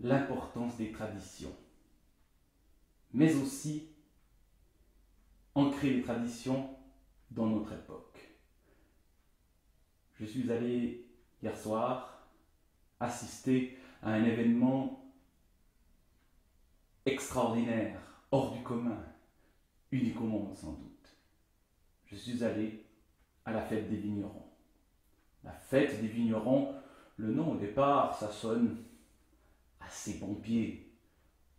l'importance des traditions, mais aussi ancrer les traditions dans notre époque. Je suis allé hier soir assister à un événement extraordinaire, hors du commun, unique au monde sans doute. Je suis allé à la fête des vignerons. La fête des vignerons, le nom au départ, ça sonne assez pompier.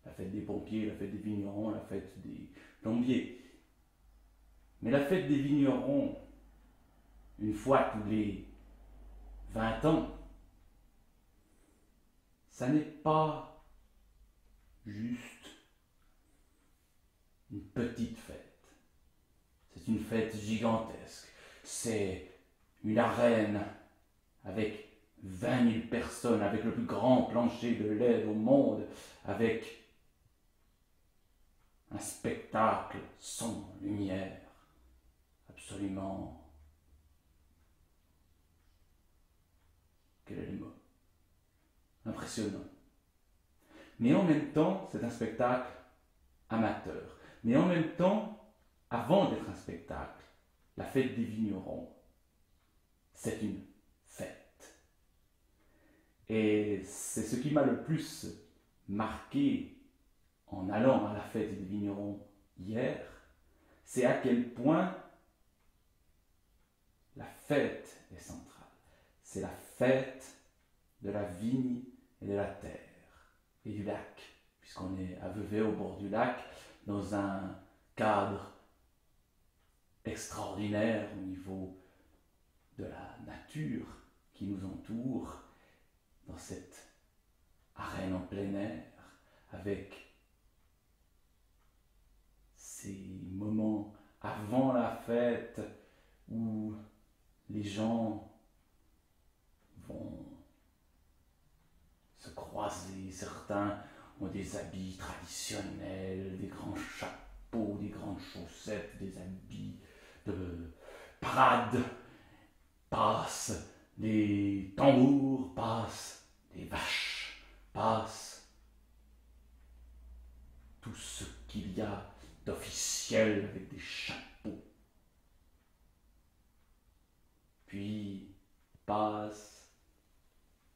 La fête des pompiers, la fête des vignerons, la fête des plombiers. Mais la fête des vignerons, une fois tous les 20 ans, ça n'est pas juste une petite fête. C'est une fête gigantesque. C'est une arène avec 20 000 personnes, avec le plus grand plancher de LED au monde, avec un spectacle sans lumière, absolument... Quel est le mot? Impressionnant. Mais en même temps, c'est un spectacle amateur. Mais en même temps, avant d'être un spectacle, la fête des vignerons, c'est une fête. Et c'est ce qui m'a le plus marqué en allant à la fête des vignerons hier, c'est à quel point la fête est centrale. C'est la fête de la vigne et de la terre et du lac, puisqu'on est à Vevey au bord du lac, dans un cadre extraordinaire au niveau de la nature qui nous entoure, dans cette arène en plein air, avec ces moments avant la fête où les gens vont se croiser, certains ont des habits traditionnels, des grands chapeaux, des grandes chaussettes, des habits de parade, passent des tambours, passent des vaches, passent tout ce qu'il y a d'officiel avec des chapeaux. Puis passent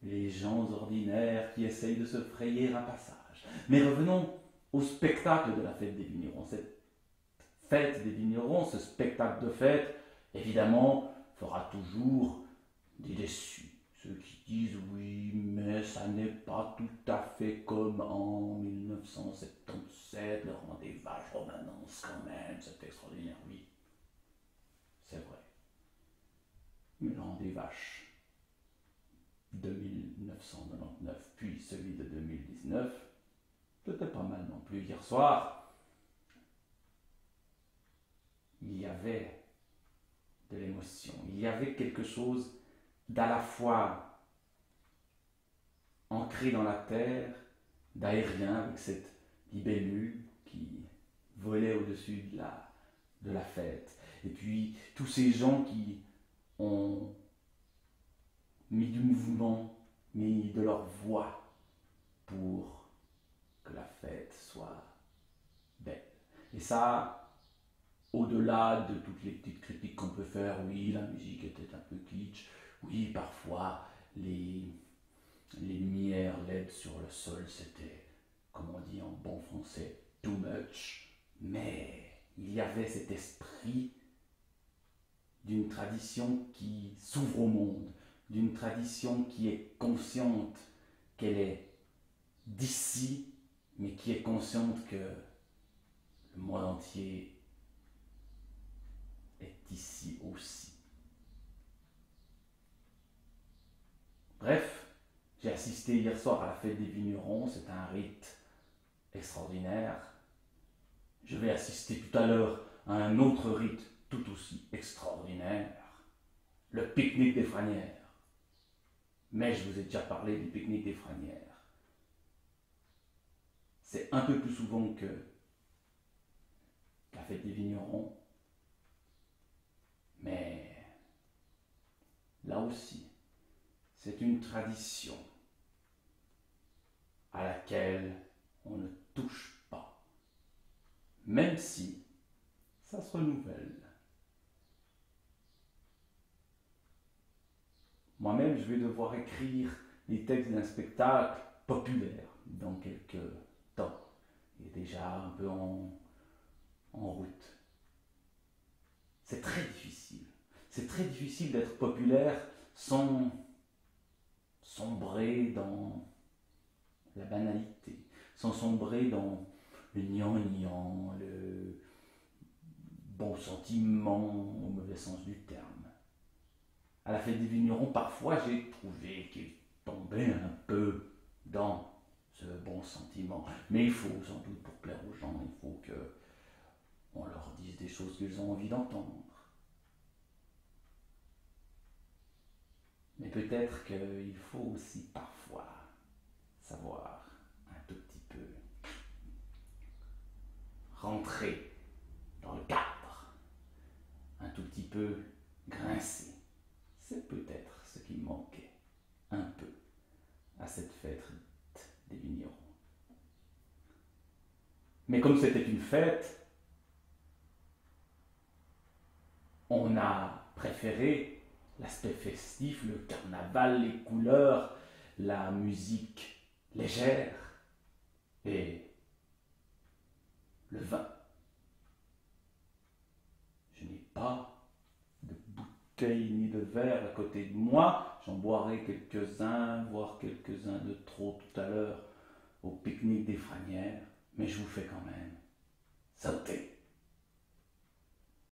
les gens ordinaires qui essayent de se frayer un passage. Mais revenons au spectacle de la fête des vignerons. Cette fête des vignerons, ce spectacle de fête, évidemment, fera toujours des déçus. Ceux qui disent oui, mais ça n'est pas tout à fait comme en 1977, le rang des vaches romanence quand même, c'est extraordinaire, oui, c'est vrai. Mais le rang des vaches de 1999, puis celui de 2019, c'était pas mal non plus. Hier soir, il y avait de l'émotion, il y avait quelque chose d'à la fois ancré dans la terre, d'aérien avec cette libellule qui volait au-dessus de la fête. Et puis tous ces gens qui ont mis du mouvement, mis de leur voix pour que la fête soit belle. Et ça, au-delà de toutes les petites critiques qu'on peut faire, oui, la musique était un peu kitsch, oui, parfois les lumières LED sur le sol, c'était, comme on dit en bon français, too much, mais il y avait cet esprit d'une tradition qui s'ouvre au monde, d'une tradition qui est consciente qu'elle est d'ici, mais qui est consciente que le monde entier est ici aussi. Bref, j'ai assisté hier soir à la fête des vignerons, c'est un rite extraordinaire. Je vais assister tout à l'heure à un autre rite tout aussi extraordinaire, le pique-nique des Franières. Mais je vous ai déjà parlé du pique-nique des Franières. C'est un peu plus souvent que la fête des vignerons, mais là aussi, c'est une tradition à laquelle on ne touche pas, même si ça se renouvelle. Moi-même, je vais devoir écrire les textes d'un spectacle populaire dans quelques temps. Il est déjà un peu en route. C'est très difficile. C'est très difficile d'être populaire sans sombrer dans la banalité, sans sombrer dans le gnangnan, le bon sentiment au mauvais sens du terme. À la fête des vignerons, parfois j'ai trouvé qu'il tombait un peu dans ce bon sentiment. Mais il faut, sans doute, pour plaire aux gens, il faut qu'on leur dise des choses qu'ils ont envie d'entendre. Mais peut-être qu'il faut aussi parfois savoir un tout petit peu rentrer dans le cadre, un tout petit peu grincer. C'est peut-être ce qui manquait un peu à cette fête des vignerons. Mais comme c'était une fête, on a préféré l'aspect festif, le carnaval, les couleurs, la musique légère et le vin. Je n'ai pas de bouteille ni de verre à côté de moi. J'en boirai quelques-uns, voire quelques-uns de trop tout à l'heure au pique-nique des Franières. Mais je vous fais quand même sauter.